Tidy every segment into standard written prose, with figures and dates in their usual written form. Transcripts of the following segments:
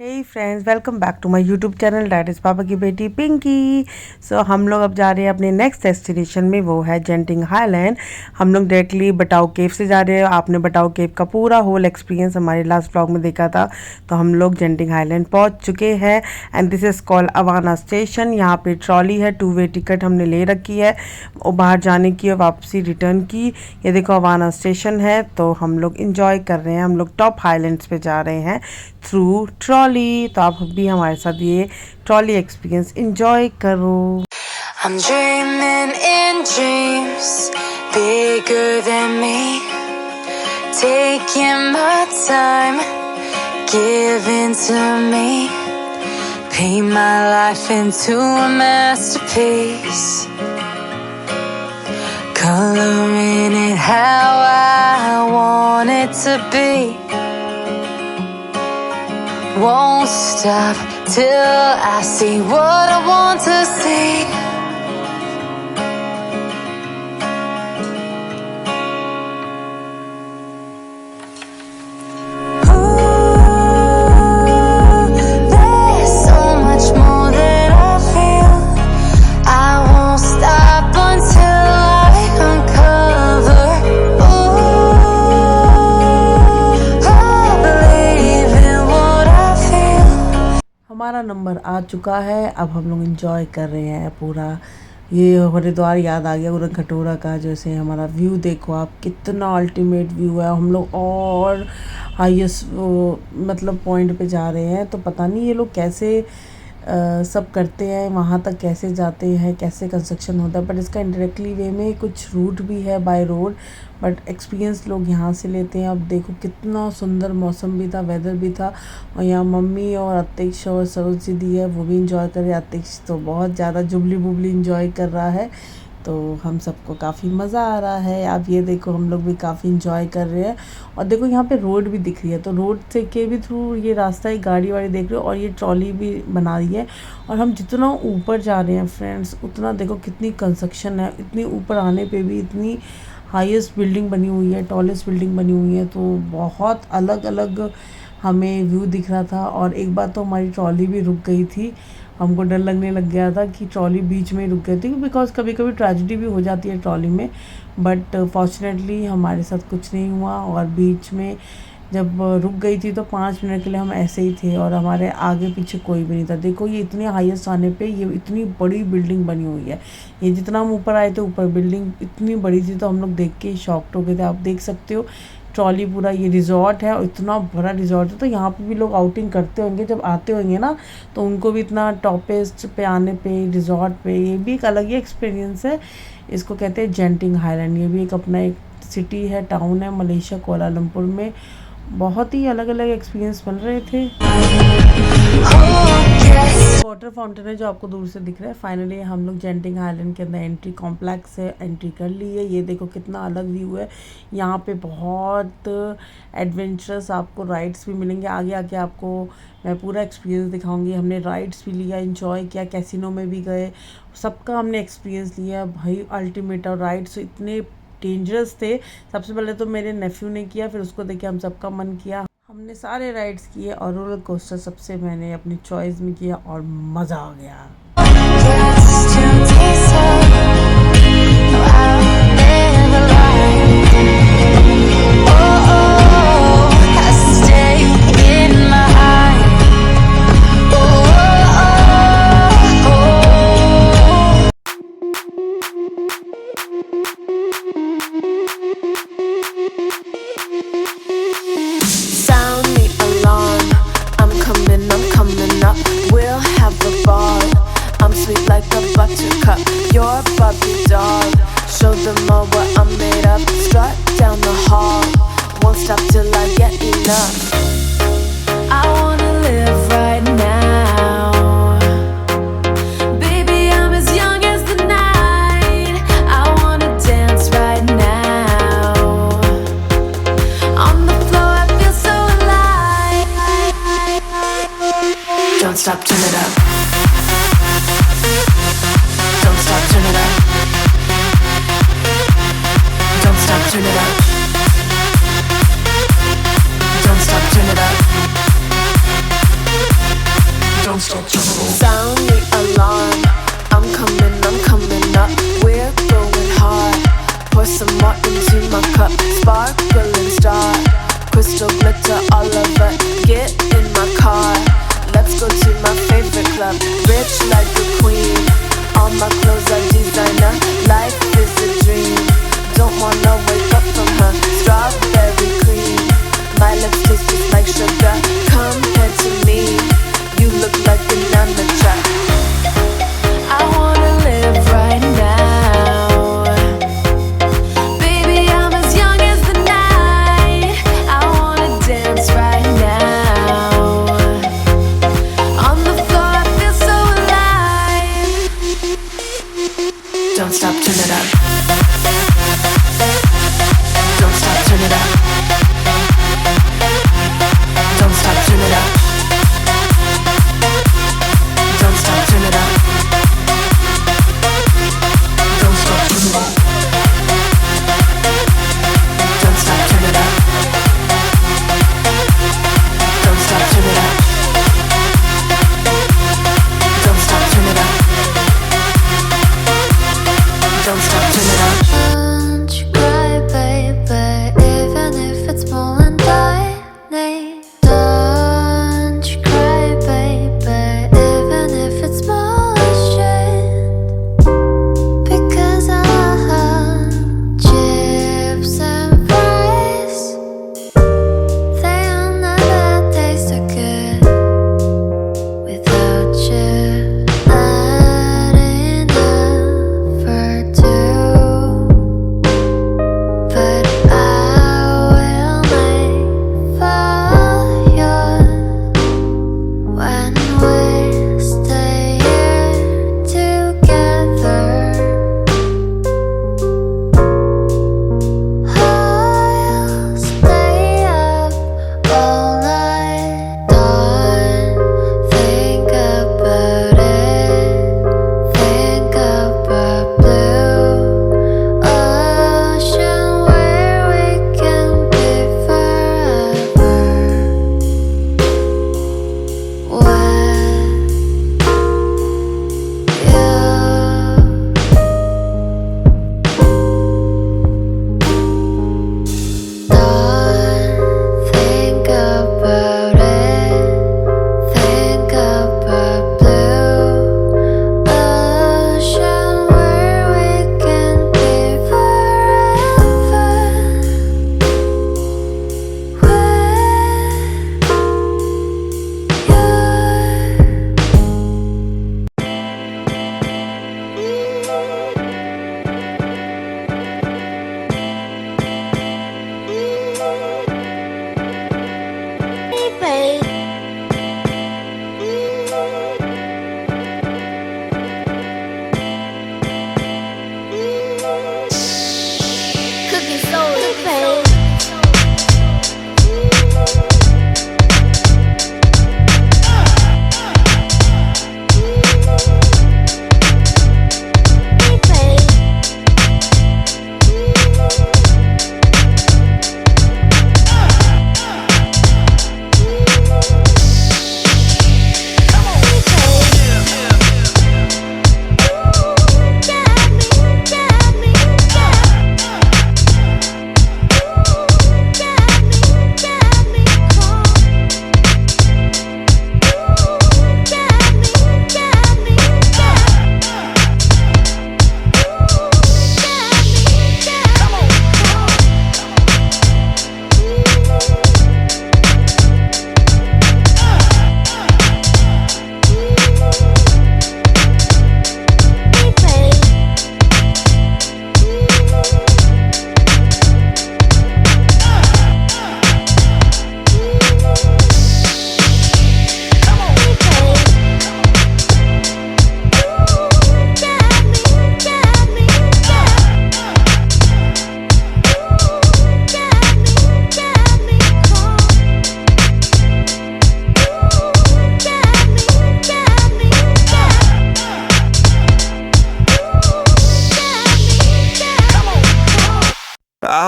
Hey friends, welcome back to my YouTube channel that is पापा की बेटी पिंकी। सो हम लोग अब जा रहे हैं अपने नेक्स्ट डेस्टिनेशन में, वो है जेंटिंग हाईलैंड। हम लोग डायरेक्टली बटाऊ केव से जा रहे हैं। आपने बटाऊ केव का पूरा होल एक्सपीरियंस हमारे लास्ट ब्लॉग में देखा था। तो हम लोग जेंटिंग हाईलैंड पहुंच चुके हैं and this is called Awana station. यहाँ पे ट्रॉली है, 2 वे टिकट हमने ले रखी है और बाहर जाने की और वापसी रिटर्न की। ये देखो अवाना स्टेशन है। तो हम लोग इंजॉय कर रहे हैं, हम लोग टॉप हाईलैंड्स पे जा रहे हैं थ्रू ट्रॉली। तो आप भी हमारे साथ ये ट्रॉली एक्सपीरियंस एंजॉय करो। I'm dreaming in dreams bigger than me, taking my time, giving to me, paint my life into a masterpiece, coloring it how I want it to be. Won't stop till I see what I want to see. There's so much more that I feel. I won't stop until I uncover. I believe in what I feel. हमारा number आ चुका है। अब हम लोग enjoy कर रहे हैं पूरा। ये हरिद्वार याद आ गया उड़न खटोला का। जैसे हमारा व्यू देखो आप, कितना अल्टीमेट व्यू है। हम लोग और हाईएस्ट मतलब पॉइंट पे जा रहे हैं। तो पता नहीं ये लोग कैसे सब करते हैं, वहाँ तक कैसे जाते हैं, कैसे कंस्ट्रक्शन होता है। बट इसका इंडायरेक्टली वे में कुछ रूट भी है बाय रोड, बट एक्सपीरियंस लोग यहाँ से लेते हैं। अब देखो कितना सुंदर मौसम भी था, वेदर भी था। और यहाँ मम्मी और अतिक्ष और सरोज दीदी है, वो भी इंजॉय कर रहे हैं। अतिक्ष तो बहुत ज़्यादा जुबली बुबली इंजॉय कर रहा है। तो हम सबको काफ़ी मज़ा आ रहा है। आप ये देखो, हम लोग भी काफ़ी इंजॉय कर रहे हैं। और देखो यहाँ पे रोड भी दिख रही है, तो रोड से के भी थ्रू ये रास्ता ही गाड़ी वाड़ी देख रहे हो। और ये ट्रॉली भी बना रही है। और हम जितना ऊपर जा रहे हैं फ्रेंड्स, उतना देखो कितनी कंस्ट्रक्शन है। इतनी ऊपर आने पे भी इतनी हाईएस्ट बिल्डिंग बनी हुई है, टॉलेस्ट बिल्डिंग बनी हुई है। तो बहुत अलग अलग हमें व्यू दिख रहा था। और एक बार तो हमारी ट्रॉली भी रुक गई थी। हमको डर लगने लग गया था कि ट्रॉली बीच में रुक गई थी, बिकॉज कभी कभी ट्रेजेडी भी हो जाती है ट्रॉली में। बट फॉर्चुनेटली हमारे साथ कुछ नहीं हुआ। और बीच में जब रुक गई थी तो 5 मिनट के लिए हम ऐसे ही थे और हमारे आगे पीछे कोई भी नहीं था। देखो ये इतने हाईएस्ट आने पे ये इतनी बड़ी बिल्डिंग बनी हुई है। ये जितना हम ऊपर आए थे, ऊपर बिल्डिंग इतनी बड़ी थी, तो हम लोग देख के शॉक्ड हो गए थे। आप देख सकते हो ट्रॉली पूरा, ये रिजॉर्ट है और इतना बड़ा रिजॉर्ट है। तो यहाँ पे भी लोग आउटिंग करते होंगे, जब आते होंगे ना, तो उनको भी इतना टॉपेस्ट पे आने पे, रिजॉर्ट पे, ये भी एक अलग ही एक्सपीरियंस है। इसको कहते हैं जेंटिंग हाईलैंड। ये भी एक अपना एक सिटी है, टाउन है मलेशिया कोलालमपुर में। बहुत ही अलग अलग एक्सपीरियंस बन रहे थे। वाटर फाउंटेन है जो आपको दूर से दिख रहा है। फाइनली हम लोग जेंटिंग आइलैंड के अंदर एंट्री कॉम्प्लेक्स है, एंट्री कर ली है। ये देखो कितना अलग व्यू है। यहाँ पे बहुत एडवेंचरस आपको राइड्स भी मिलेंगे। आगे आके आपको मैं पूरा एक्सपीरियंस दिखाऊंगी। हमने राइड्स भी लिया, एंजॉय किया, कैसीनो में भी गए, सबका हमने एक्सपीरियंस लिया भाई। अल्टीमेट। और राइड्स इतने डेंजरस थे। सबसे पहले तो मेरे नेफ्यू ने किया, फिर उसको देख के हम सबका मन किया। हमने सारे राइड्स किए और रोलर कोस्टर सबसे मैंने अपनी चॉइस में किया और मज़ा आ गया। Your Barbie doll, show them all what I'm made of. Strut down the hall, won't stop till I get enough. I wanna live right now. Baby, I'm as young as the night. I wanna dance right now. On the floor, I feel so alive. Don't stop, turn it up. Turn it up. Don't stop, turn it up. Don't stop, turn it up. Sound the alarm. I'm coming up. We're going hard. Pour some more into my cup. Sparkling star. Crystal glitter all over. Get in my car. Let's go to my favorite club. Rich like a queen. All my clothes are designer. Life is a dream. Don't wanna wake up from her. Strawberry cream. My lips taste just like sugar. Come here to me. You look like an amateur.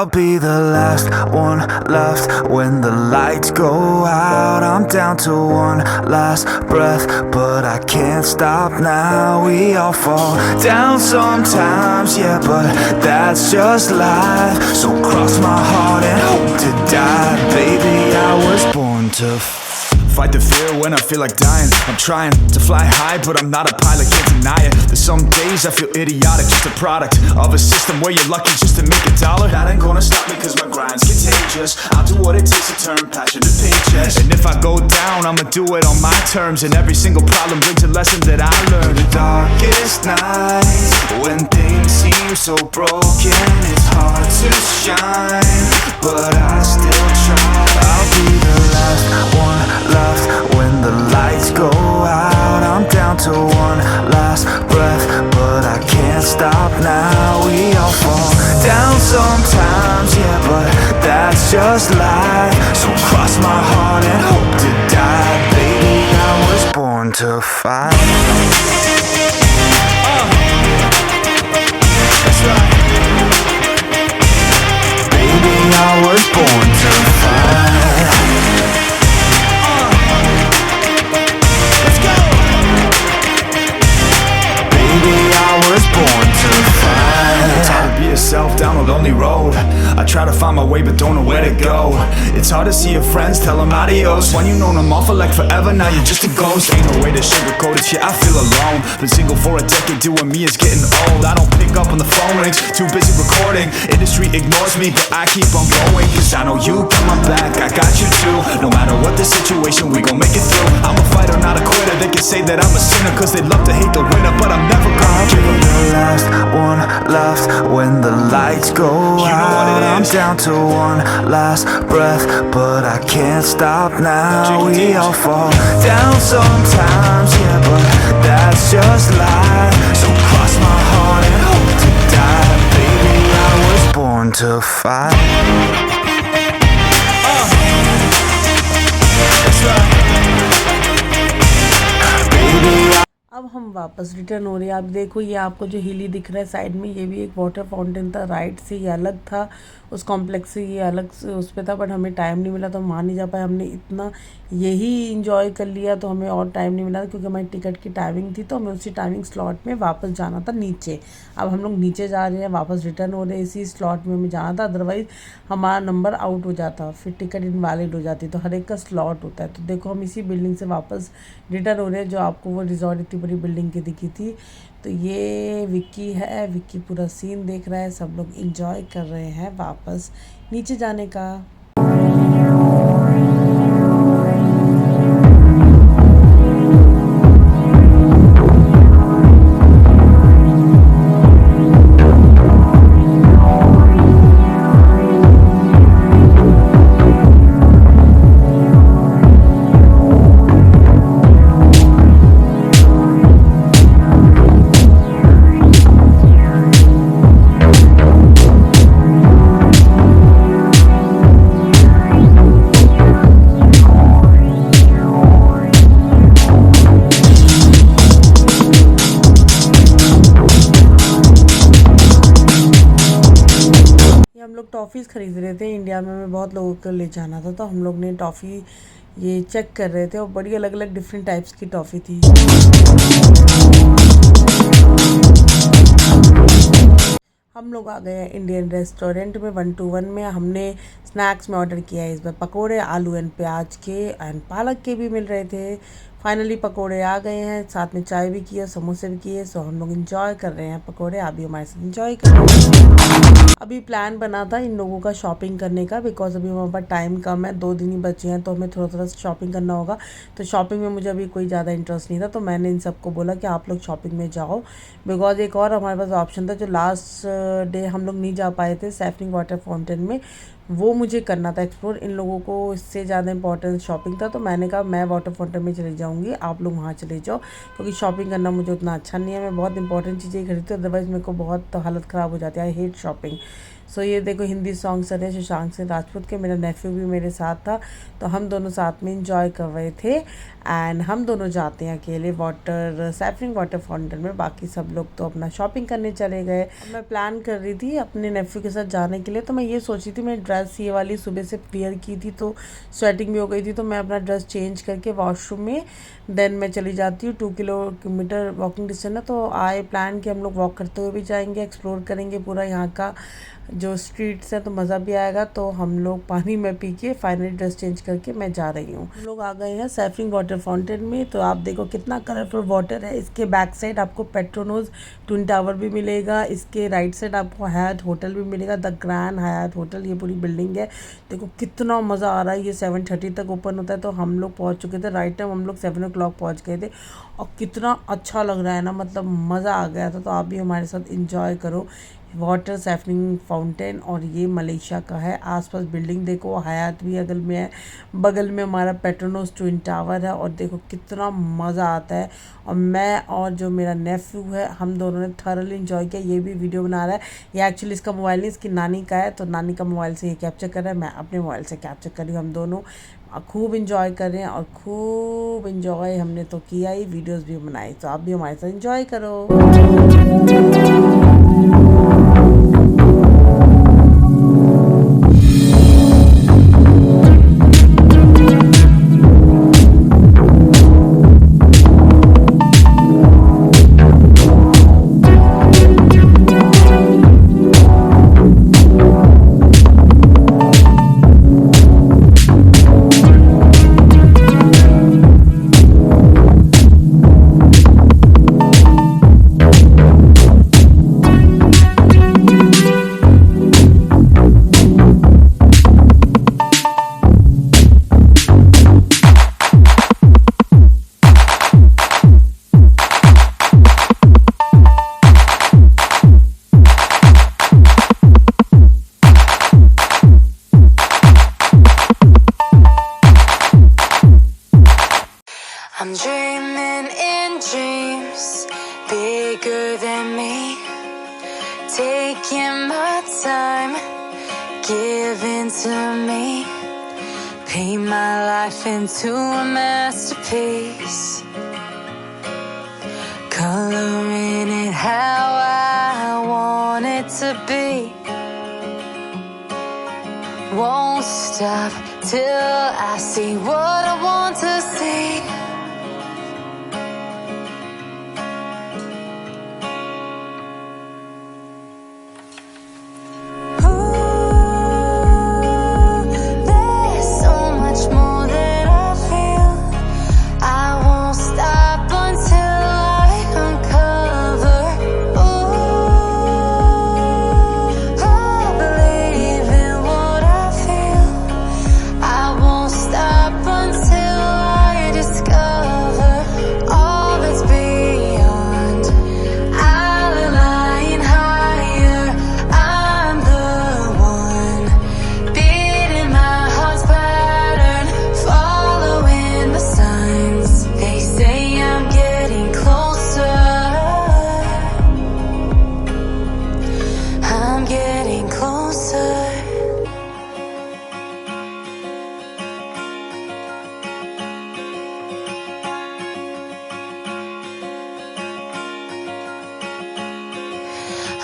I'll be the last one left when the lights go out. I'm down to one last breath, but I can't stop now. We all fall down sometimes, yeah, but that's just life. So cross my heart and hope to die. Baby, I was born to fight the fear when I feel like dying. I'm trying to fly high, but I'm not a pilot, can't deny it. There's some days I feel idiotic, just a product of a system where you're lucky just to make a dollar. That ain't gonna stop me cause my grind's contagious. I'll do what it takes to turn passion to paychecks. And if I go down, I'ma do it on my terms. And every single problem brings a lesson that I learned. The darkest nights, when things seem so broken, it's hard to shine, but I still try. I'll be the last one left when the lights go out. I'm down to one last breath, but I can't stop now. We all fall down sometimes, yeah, but that's just life. So cross my heart and hope to die. Baby, I was born to fight. That's right. Baby, I was born to fight. Born to fight. Time to be yourself down a lonely road. I try to find my way but don't know where to go. It's hard to see your friends, tell them adios. When you know them all for like forever, now you're just a ghost. Ain't no way to sugarcoat it, shit, I feel alone. Been single for a decade, doing me is getting old. I don't pick up when the phone rings, too busy recording. Industry ignores me, but I keep on going. Cause I know you got my back, I got you too. No matter what the situation, we gon' make it through. I'm a fighter, not a quitter. They can say that I'm a sinner cause they love to hate the winner, but I'm never gonna give up. The last one left when the lights go out. I'm down to one last breath, but I can't stop now. We all fall down sometimes, yeah, but that's just life. So cross my heart and hope to die. Baby, I was born to fight. That's right. Baby, अब हम वापस return हो रहे हैं। आप देखो ये आपको जो हिली दिख रहा है साइड में, ये भी एक वाटर फाउंटेन था। राइट से ये अलग था, उस कॉम्प्लेक्स से ये अलग से उस पे था, बट हमें टाइम नहीं मिला तो हम वहाँ नहीं जा पाए। हमने इतना यही इंजॉय कर लिया तो हमें और टाइम नहीं मिला क्योंकि हमारी टिकट की टाइमिंग थी, तो हमें उसी टाइमिंग स्लॉट में वापस जाना था नीचे। अब हम लोग नीचे जा रहे हैं, वापस रिटर्न हो रहे हैं, इसी स्लॉट में हमें जाना था, अदरवाइज़ हमारा नंबर आउट हो जाता, फिर टिकट इनवैलिड हो जाती। तो हर एक का स्लॉट होता है। तो देखो हम इसी बिल्डिंग से वापस रिटर्न हो रहे हैं, जो आपको वो रिजॉर्ट इतनी बड़ी बिल्डिंग की दिखी थी। तो ये विक्की है, विक्की पूरा सीन देख रहा है, सब लोग एंजॉय कर रहे हैं वापस नीचे जाने का। टॉफ़ीज़ ख़रीद रहे थे। इंडिया में हमें बहुत लोगों को ले जाना था, तो हम लोग ने टॉफ़ी ये चेक कर रहे थे और बड़ी अलग अलग डिफरेंट टाइप्स की टॉफ़ी थी। हम लोग आ गए इंडियन रेस्टोरेंट में 121 में। हमने स्नैक्स में ऑर्डर किया है इस बार पकोड़े, आलू एंड प्याज के एंड पालक के भी मिल रहे थे। फाइनली पकोड़े आ गए हैं, साथ में चाय भी की है, समोसे भी किए। सो हम लोग एंजॉय कर रहे हैं पकोड़े। आप भी हमारे साथ एंजॉय कर रहे हैं। अभी प्लान बना था इन लोगों का शॉपिंग करने का, बिकॉज अभी हमारे पास टाइम कम है, 2 दिन ही बचे हैं, तो हमें थोड़ा थोड़ा शॉपिंग करना होगा। तो शॉपिंग में मुझे अभी कोई ज़्यादा इंटरेस्ट नहीं था, तो मैंने इन सबको बोला कि आप लोग शॉपिंग में जाओ। बिकॉज एक और हमारे पास ऑप्शन था जो लास्ट डे हम लोग नहीं जा पाए थे, सैफनिंग वाटर फाउंटेन में, वो मुझे करना था एक्सप्लोर। इन लोगों को इससे ज़्यादा इंपॉर्टेंट शॉपिंग था, तो मैंने कहा मैं वाटर फाउंटेन में चली जाऊँगी, आप लोग वहाँ चले जाओ, क्योंकि शॉपिंग करना मुझे उतना अच्छा नहीं है। मैं बहुत इंपॉर्टेंट चीज़ें ही खरीदती हूँ, अदरवाइज़ मेरे को बहुत हालत ख़राब हो जाती है। I hate shopping. सो ये देखो हिंदी सॉन्ग चल रहे सुशांत सिंह राजपूत के, मेरा नेफ्यू भी मेरे साथ था, तो हम दोनों साथ में इंजॉय कर रहे थे। एंड हम दोनों जाते हैं अकेले सैफरिन वाटर फाउंटेन में, बाकी सब लोग तो अपना शॉपिंग करने चले गए। मैं प्लान कर रही थी अपने नेफ्यू के साथ जाने के लिए, तो मैं ये सोची थी मैं ड्रेस ये वाली सुबह से वेयर की थी तो स्वेटिंग भी हो गई थी, तो मैं अपना ड्रेस चेंज करके वॉशरूम में देन मैं चली जाती हूँ। 2 किलोमीटर वॉकिंग डिस्टेंस है, तो आए प्लान कि हम लोग वॉक करते हुए भी जाएंगे, एक्सप्लोर करेंगे पूरा यहाँ का जो स्ट्रीट्स है, तो मज़ा भी आएगा। तो हम लोग पानी में पी के फाइनली ड्रेस चेंज करके मैं जा रही हूँ। हम लोग आ गए हैं सैफरिन वाटर फाउंटेन में, तो आप देखो कितना कलरफुल वाटर है। इसके बैक साइड आपको पेट्रोनोज ट्विन टावर भी मिलेगा, इसके राइट साइड आपको हयात होटल भी मिलेगा, द ग्रैंड हयात होटल, ये पूरी बिल्डिंग है। देखो कितना मज़ा आ रहा है। ये 7:30 तक ओपन होता है, तो हम लोग पहुँच चुके थे राइट टाइम, हम लोग 7 o'clock पहुँच गए थे, और कितना अच्छा लग रहा है ना, मतलब मज़ा आ गया था। तो आप भी हमारे साथ इंजॉय करो वाटर सैफरिन फाउंटेन, और ये मलेशिया का है। आसपास बिल्डिंग देखो, हयात भी अगल में है, बगल में हमारा पेट्रोनोस ट्विन टावर है, और देखो कितना मज़ा आता है। और मैं और जो मेरा नेफ्यू है, हम दोनों ने थरली इंजॉय किया। ये भी वीडियो बना रहा है, ये एक्चुअली इसका मोबाइल नहीं, इसकी नानी का है, तो नानी का मोबाइल से ये कैप्चर कर रहा है, मैं अपने मोबाइल से कैप्चर कर रही हूँ। हम दोनों खूब इंजॉय कर रहे हैं, और खूब इंजॉय हमने तो किया ही, वीडियोस भी बनाई। तो आप भी हमारे साथ इंजॉय करो। I'm dreaming in dreams bigger than me, taking my time, giving to me, paint my life into a masterpiece, coloring it how I want it to be. Won't stop till I see what I want to see.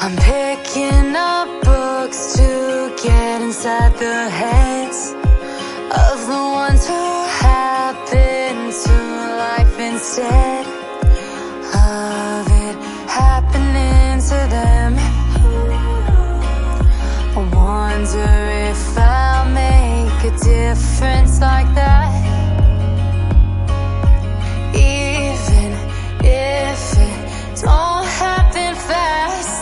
I'm picking up books to get inside the heads of the ones who happen to life instead of it happening to them. I wonder if I'll make a difference like that, even if it don't happen fast.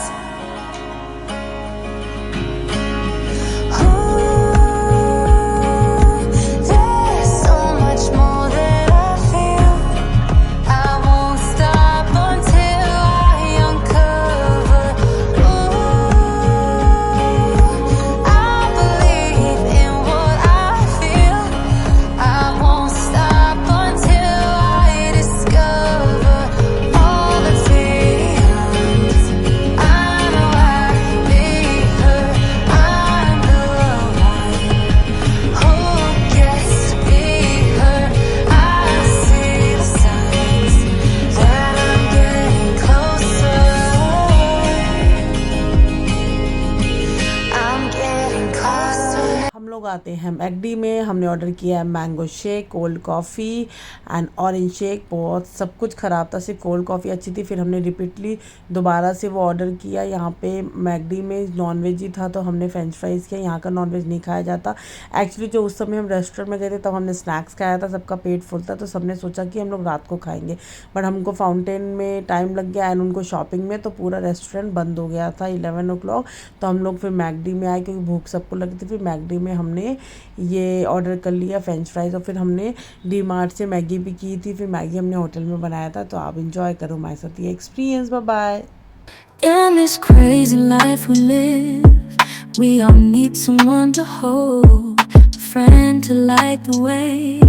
I आते हैं McD में। हमने order किया है mango shake, cold coffee and orange shake. बहुत सब कुछ ख़राब था, सिर्फ कोल्ड कॉफ़ी अच्छी थी। फिर हमने रिपीटली दोबारा से वो ऑर्डर किया। यहाँ पे मैकडी में नॉनवेज ही था तो हमने फ्रेंच फ्राइज़ किया। यहाँ का नॉनवेज नहीं खाया जाता। एक्चुअली जो उस समय हम रेस्टोरेंट में गए थे तब हमने स्नैक्स खाया था, सबका पेट फुल था तो सबने सोचा कि हम लोग रात को खाएँगे, बट हमको फाउंटेन में टाइम लग गया एंड उनको शॉपिंग में, तो पूरा रेस्टोरेंट बंद हो गया था 11 o'clock। तो हम लोग फिर मैकडी में आए क्योंकि भूख सबको लगी थी। फिर मैकडी में हमने ये ऑर्डर कर लिया फ्रेंच फ्राइज़, और फिर हमने डी मार्ट से मैगी भी की थी। फिर मैगी हमने होटल में बनाया था। तो आप इंजॉय करो हमारे साथ ये experience. Bye bye. In this crazy life we live, we all need someone to hold, a friend to light the way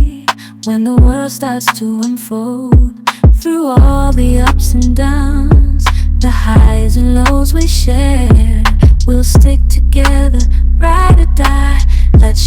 when the world starts to unfold. Through all the ups and downs, the highs and lows we share, we'll stick together, ride or die. Let's